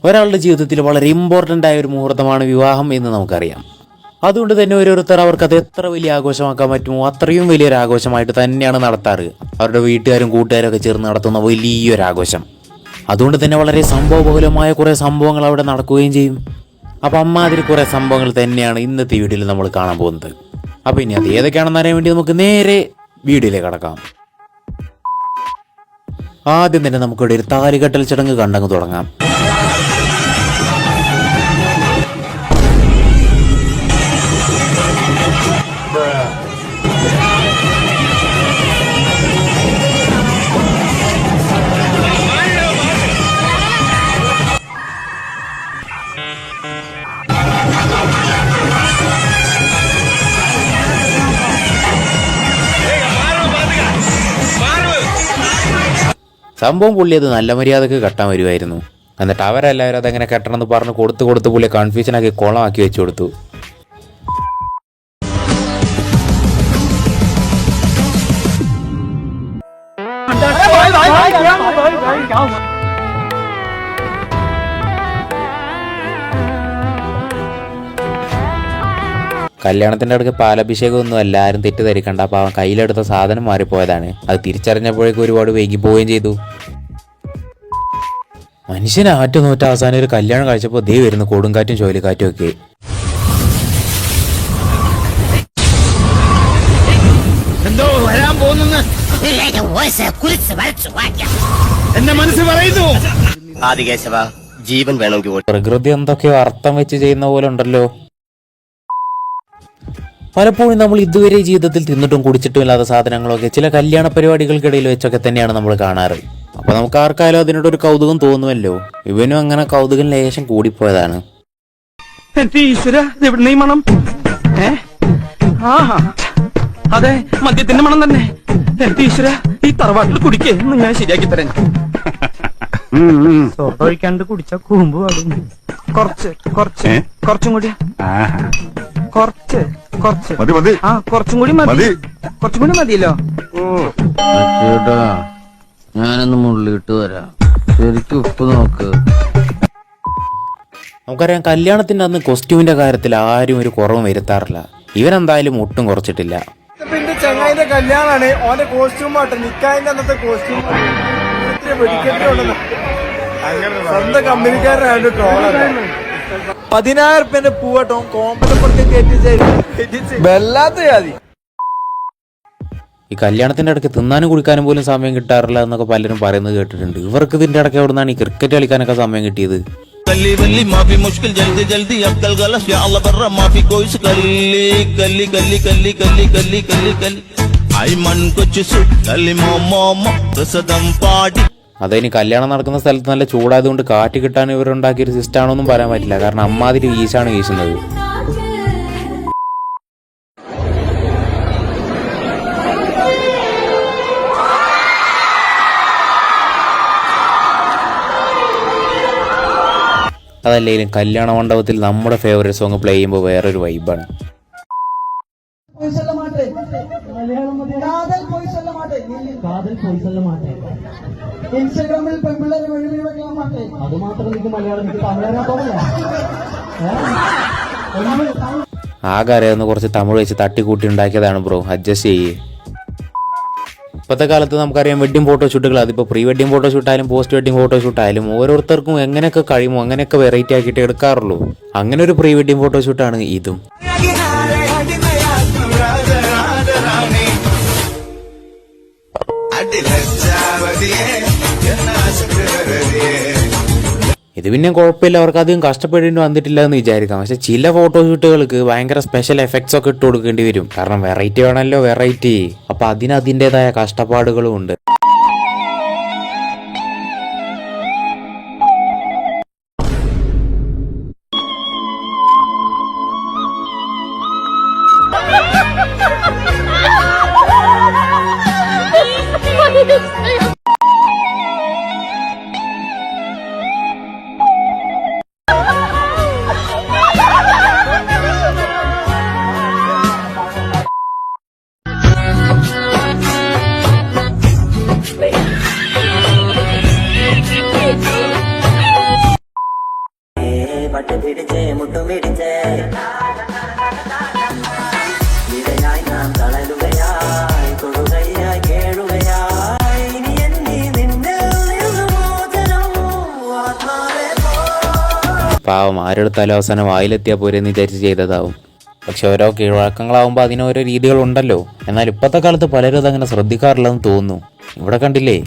ഒരാളുടെ ജീവിതത്തിൽ വളരെ ഇമ്പോർട്ടൻ്റ് ആയ ഒരു മുഹൂർത്തമാണ് വിവാഹം എന്ന് നമുക്കറിയാം. അതുകൊണ്ട് തന്നെ ഓരോരുത്തർ അവർക്ക് അത് എത്ര വലിയ ആഘോഷമാക്കാൻ പറ്റുമോ അത്രയും വലിയൊരു ആഘോഷമായിട്ട് തന്നെയാണ് നടത്താറ്. അവരുടെ വീട്ടുകാരും കൂട്ടുകാരും ഒക്കെ ചേർന്ന് നടത്തുന്ന വലിയൊരു ആഘോഷം. അതുകൊണ്ട് തന്നെ വളരെ സംഭവബഹുലമായ കുറേ സംഭവങ്ങൾ അവിടെ നടക്കുകയും ചെയ്യും. അപ്പം അമ്മാതിരി കുറേ സംഭവങ്ങൾ തന്നെയാണ് ഇന്നത്തെ വീഡിയോയിൽ നമ്മൾ കാണാൻ പോകുന്നത്. അപ്പം ഇനി അത് ഏതൊക്കെയാണെന്ന് അറിയാൻ വേണ്ടി നമുക്ക് നേരെ വീഡിയോയിലേക്ക് കടക്കാം. ആദ്യം തന്നെ നമുക്കിവിടെ ഒരു താലികെട്ടൽ ചടങ്ങ് കണ്ടങ്ങ് തുടങ്ങാം. സംഭവം പുള്ളി അത് നല്ല മര്യാദക്ക് കെട്ടാൻ വരുമായിരുന്നു. എന്നിട്ട് അവരെല്ലാവരും അതെങ്ങനെ കെട്ടണമെന്ന് പറഞ്ഞ് കൊടുത്ത് പുള്ളിയെ കൺഫ്യൂഷനാക്കി കുളമാക്കി വെച്ചു കൊടുത്തു. കല്യാണത്തിൻ്റെ അടുക്ക് പാലഭിഷേകമൊന്നും എല്ലാവരും തെറ്റിദ്ധരിക്കണ്ട. അപ്പോൾ അവൻ കയ്യിലെടുത്ത സാധനം മാറിപ്പോയതാണ്. അത് തിരിച്ചറിഞ്ഞപ്പോഴേക്കും ഒരുപാട് വൈകി പോവുകയും ചെയ്തു. മനുഷ്യനെ ആറ്റുനോറ്റ അവസാനം ഒരു കല്യാണം കഴിച്ചപ്പോൾ ദേ വരുന്നു കൊടുങ്കാറ്റും ചുഴലിക്കാറ്റും ഒക്കെ. ജീവൻ വേണമെങ്കിൽ പ്രകൃതി എന്തൊക്കെയോ അർത്ഥം വെച്ച് ചെയ്യുന്ന പോലെ ഉണ്ടല്ലോ. പലപ്പോഴും നമ്മൾ ഇതുവരെ ജീവിതത്തിൽ തിന്നിട്ടും കുടിച്ചിട്ടും ഇല്ലാത്ത സാധനങ്ങളൊക്കെ ചില കല്യാണ പരിപാടികൾക്കിടയിൽ വെച്ചൊക്കെ തന്നെയാണ് നമ്മൾ കാണാറ്. അപ്പൊ നമുക്ക് ആർക്കായാലും അതിനോടൊരു കൗതുകം തോന്നുമല്ലോ. ഇവനും അങ്ങനെ കൗതുകം ലേശം കൂടിപ്പോയതാണ്. അതെ, മദ്യത്തിന്റെ മണം തന്നെ. ഈശ്വര, ഈ തറവാട്ടിൽ കുടിക്കുന്നു ഞാൻ ശരിയാക്കി തരാൻ. ഒഴിക്കാണ്ട് കുടിച്ച കൂമ്പ് പാടും. കുറച്ചും കൂടി കുറച്ചും കൂടി മതിയല്ലോ. ഞാനൊന്ന് മുള്ളിട്ട് വരാം. ശരിക്കും ഉപ്പ് നോക്ക്. നമുക്കറിയാം കോസ്റ്റ്യൂമിന്റെ കോസ്റ്റ്യൂമിന്റെ കാര്യത്തിൽ ആരും ഒരു കുറവും വരുത്താറില്ല. ഇവരെന്തായാലും ഒട്ടും കുറച്ചിട്ടില്ല. പിന്നെ ചങ്ങായിന്റെ കല്യാണാണ്, ഓന്റെ കോസ്റ്റ്യൂം ആട്ടെ നിക്കായിന്റെ അന്നത്തെ കോസ്റ്റ്യൂം സ്വന്തം കമ്പനിക്കാരനാണ് ട്രോളാണ്. 10,000 റുപ്യന്റെ പൂവട്ടോ കോമ്പലപ്പുറത്തെ വല്ലാത്ത ജാതി. ഈ കല്യാണത്തിന്റെ ഇടയ്ക്ക് തിന്നാനും കുടിക്കാനും പോലും സമയം കിട്ടാറില്ല എന്നൊക്കെ പലരും പറയുന്നത് കേട്ടിട്ടുണ്ട്. ഇവർക്ക് ഇതിന്റെ ഇടയ്ക്ക് എവിടെ നിന്നാണ് ഈ ക്രിക്കറ്റ് കളിക്കാനൊക്കെ സമയം കിട്ടിയത്? അതിന് കല്യാണം നടക്കുന്ന സ്ഥലത്ത് നല്ല ചൂടായതുകൊണ്ട് കാറ്റ് കിട്ടാൻ ഇവരുണ്ടാക്കിയൊരു സിസ്റ്റമാണോന്നും പറയാൻ പറ്റില്ല. കാരണം അമ്മാതിരി വീശാണ് വീശുന്നത്. അതല്ലെങ്കിലും കല്യാണ മണ്ഡപത്തിൽ നമ്മുടെ ഫേവറേറ്റ് സോങ് പ്ലേ ചെയ്യുമ്പോൾ വേറൊരു വൈബാണ്. ഇൻസ്റ്റാഗ്രാമിൽ പെൺപിള്ളേരെ വഴിവെക്കാൻ മാറ്റേ അത് മാത്രം എനിക്ക് മലയാളം ആകെ അറിയാവുന്ന കുറച്ച് തമിഴ് വെച്ച് തട്ടിക്കൂട്ടി ഉണ്ടാക്കിയതാണ് ബ്രോ, അഡ്ജസ്റ്റ് ചെയ്യേ. ഇപ്പോഴത്തെ കാലത്ത് നമുക്കറിയാം വെഡ്ഡിംഗ് ഫോട്ടോഷൂട്ടുകൾ, അതിപ്പോൾ പ്രീ വെഡ്ഡിംഗ് ഫോട്ടോഷൂട്ടായാലും പോസ്റ്റ് വെഡ്ഡിംഗ് ഫോട്ടോഷൂട്ടായാലും ഓരോരുത്തർക്കും എങ്ങനെയൊക്കെ കഴിയുമോ അങ്ങനെയൊക്കെ വെറൈറ്റി ആക്കിയിട്ട് എടുക്കാറുള്ളൂ. അങ്ങനെ ഒരു പ്രീ വെഡ്ഡിംഗ് ഫോട്ടോഷൂട്ടാണ് ഇതും. ഇത് പിന്നെ കുഴപ്പമില്ല, അവർക്ക് അധികം കഷ്ടപ്പെടേണ്ടി വന്നിട്ടില്ല എന്ന് വിചാരിക്കാം. പക്ഷെ ചില ഫോട്ടോഷൂട്ടുകൾക്ക് ഭയങ്കര സ്പെഷ്യൽ എഫക്ട്സ് ഒക്കെ ഇട്ട് കൊടുക്കേണ്ടി വരും. കാരണം വെറൈറ്റി വേണമല്ലോ, വെറൈറ്റി. അപ്പൊ അതിൻ്റെതായ കഷ്ടപ്പാടുകളും ഉണ്ട്. പാവം ആരെടുത്താലും അവസാനം വായിലെത്തിയാൽ പോരെന്ന് വിചാരിച്ച് ചെയ്തതാവും. പക്ഷെ ഓരോ കീഴ്വഴക്കങ്ങളാവുമ്പോൾ അതിനോരോ രീതികളുണ്ടല്ലോ. എന്നാൽ ഇപ്പോഴത്തെ കാലത്ത് പലരും അതങ്ങനെ ശ്രദ്ധിക്കാറില്ലെന്ന് തോന്നുന്നു. ഇവിടെ കണ്ടില്ലേ,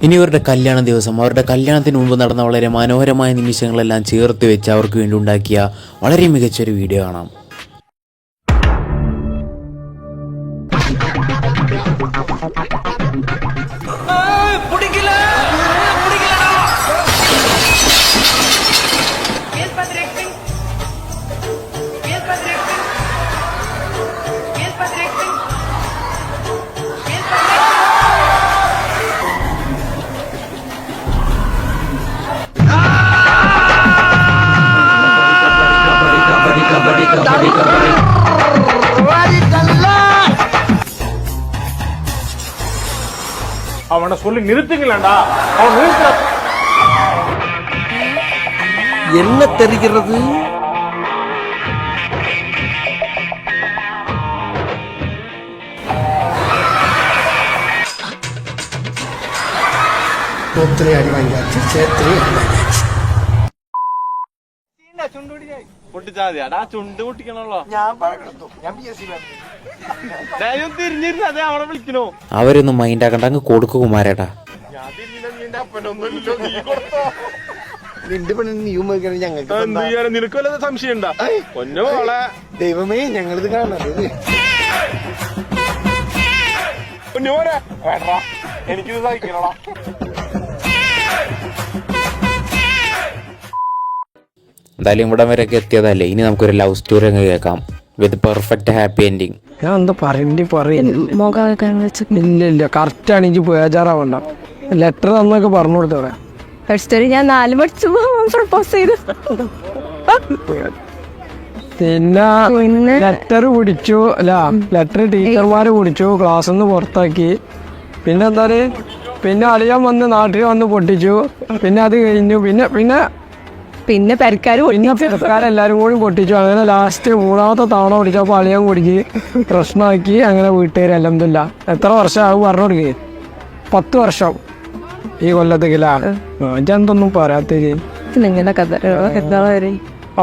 ഇനി ഇവരുടെ കല്യാണ ദിവസം, അവരുടെ കല്യാണത്തിന് മുമ്പ് നടന്ന വളരെ മനോഹരമായ നിമിഷങ്ങളെല്ലാം ചേർത്ത് വെച്ച് അവർക്ക് വേണ്ടി ഉണ്ടാക്കിയ വളരെ മികച്ചൊരു വീഡിയോ കാണാം. அவனை சொல்லி நிறுத்துங்களா? அவன் நிறுத்த என்ன தெரிகிறது? ഒത്തിരി അടി വാങ്ങിയാச்சு ചേത്രി പൊട്ടിച്ചാ മതിയാടാ, ചുണ്ട് പൊട്ടിക്കണല്ലോ. ഞാൻ പറഞ്ഞു ഞാൻ BSc തിരിഞ്ഞിരുന്നു അതെ അവളെ വിളിക്കണോ? അവരൊന്നും മൈൻഡാക്കണ്ട, അങ്ങ് കൊടുക്കു കുമാരേട്ടാ. ഞാൻ തിരിഞ്ഞില്ല, നീന്റെ അപ്പനൊന്നുമില്ലോ, നീ കൊടുത്തോ? നിന്റെ പെണ്ണിന് നീ ഉപയോഗിക്കണം ഞങ്ങൾക്ക് എന്ത് ചെയ്യാനും നിനക്ക് വല്ല സംശയം ഉണ്ടാ? പൊന്നു മോളെ ദൈവമേ ഞങ്ങളിത് കാണരുത്. പൊന്നു മോനെ വേണ്ടാ, എനിക്കിത് സഹിക്കണോടാ. എന്തായാലും ഇവിടം വരെയൊക്കെ എത്തിയതല്ലേ, ഇനി നമുക്കൊരു ലവ് സ്റ്റോറി അങ്ങ് കേൾക്കാം വിത്ത് പെർഫെക്റ്റ് ഹാപ്പി എൻഡിങ്. ഞാൻ എന്താ ഇല്ല കറക്റ്റ് ആണ്. ഇഞ്ചി ബേജാറാവണ്ട. ലെറ്റർ തന്നൊക്കെ പറഞ്ഞു കൊടുത്തോടെ. ഞാൻ 4 പഠിച്ചു പ്രപ്പോസ് ചെയ്തു. പിന്നെ ലെറ്റർ പിടിച്ചു അല്ല, ലെറ്റർ ടീച്ചർമാര് പിടിച്ചു, ക്ലാസ്സിൽ നിന്ന് പുറത്താക്കി. പിന്നെ എന്താ പിന്നെ അളിയാൻ വന്ന് നാട്ടിൽ വന്ന് പൊട്ടിച്ചു. പിന്നെ അത് കഴിഞ്ഞു. പിന്നെ പെരക്കാരെല്ലാരും കൂടി പൊട്ടിച്ചു. അങ്ങനെ ലാസ്റ്റ് 3ാമത്തെ തവണ പൊടിച്ചപ്പോൾ അളിയാൻ കുടിക്ക് പ്രശ്നമാക്കി. അങ്ങനെ വീട്ടുകാർ അൽഹംദുലില്ലാ. എത്ര വർഷമാകും പറഞ്ഞു കൊടുക്കേ? 10 വർഷം ഈ കൊല്ലത്തേക്കിലാണ്. എന്തൊന്നും പറയാത്തേ. നിങ്ങളുടെ കഥ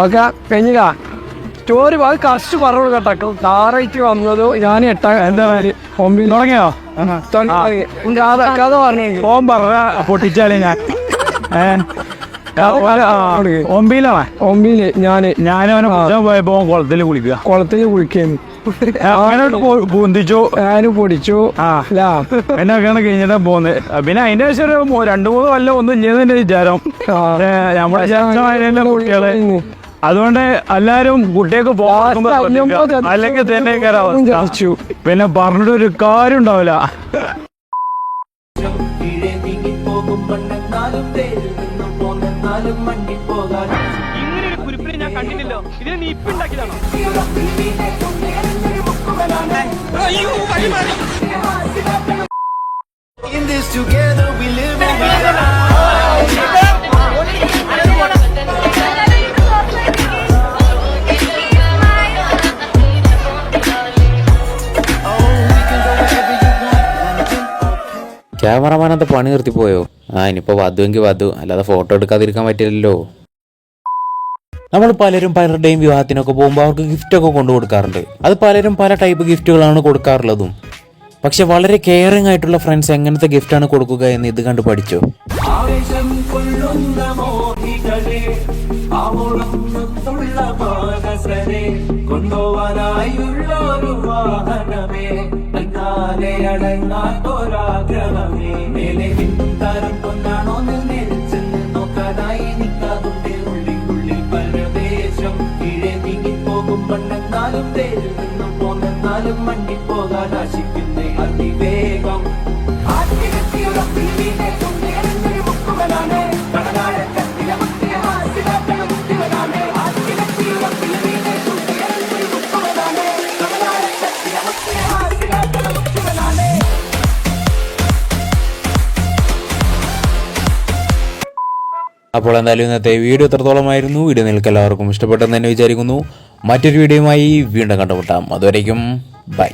ഓക്കെ കഴിഞ്ഞില്ല സ്റ്റോറി. അത് കറക്റ്റ് പറഞ്ഞു കേട്ടോ. താറായിട്ട് വന്നതും ഞാൻ എന്താ പേര് ഒമ്പിൽ തുടങ്ങിയോ? കഥ പറഞ്ഞു ഓൻ പറഞ്ഞ പൊട്ടിച്ചാലേ ഞാൻ ഒമ്പിയിലാണ്. ഞാനും പോയപ്പോ കുളത്തിൽ കുളിക്കുന്നു. പൊന്തിച്ചു, ഞാനും പൊടിച്ചു. എന്നൊക്കെയാണ് കഴിഞ്ഞിട്ട് പോന്നത്. പിന്നെ അതിന്റെ ശേഷം ഒരു 2-3 കൊല്ലം ഒന്നും ഇല്ലെന്നെ വിചാരം. നമ്മുടെ കുട്ടികളെ അതുകൊണ്ട് എല്ലാരും കുട്ടിയൊക്കെ പോകാൻ അല്ലെങ്കിൽ തന്നെ കയറാച്ചു. പിന്നെ പറഞ്ഞിട്ടൊരു കാര്യം ഉണ്ടാവില്ല. ഇങ്ങനൊരു കുരിപ്പിനെ ഞാൻ കണ്ടില്ലല്ലോ. ഇതിനെ നീ ഇപ്പൊ ഉണ്ടാക്കിയതാണോ? ക്യാമറമാനത്തെ പണി നിർത്തിപ്പോയോ? ഇനിയിപ്പോൾ വധുവെങ്കിൽ വധു, അല്ലാതെ ഫോട്ടോ എടുക്കാതിരിക്കാൻ പറ്റില്ലല്ലോ. നമ്മൾ പലരും പലരുടെയും വിവാഹത്തിനൊക്കെ പോകുമ്പോൾ അവർക്ക് ഗിഫ്റ്റൊക്കെ കൊണ്ടു കൊടുക്കാറുണ്ട്. അത് പലരും പല ടൈപ്പ് ഗിഫ്റ്റുകളാണ് കൊടുക്കാറുള്ളതും. പക്ഷെ വളരെ കെയറിങ് ആയിട്ടുള്ള ഫ്രണ്ട്സ് എങ്ങനത്തെ ഗിഫ്റ്റാണ് കൊടുക്കുക എന്ന് ഇത് കണ്ട് പഠിച്ചോ? മണ്ണിപ്പോകാനാശിക്കുന്നേ അതിവേഗം അപ്പോൾ എന്തായാലും ഇന്നത്തെ വീഡിയോ എത്രത്തോളമായിരുന്നു, വീഡിയോ നിങ്ങൾക്ക് എല്ലാവർക്കും ഇഷ്ടപ്പെട്ടെന്ന് തന്നെ വിചാരിക്കുന്നു. മറ്റൊരു വീഡിയോയുമായി വീണ്ടും കണ്ടുമുട്ടാം. അതുവരേക്കും ബൈ.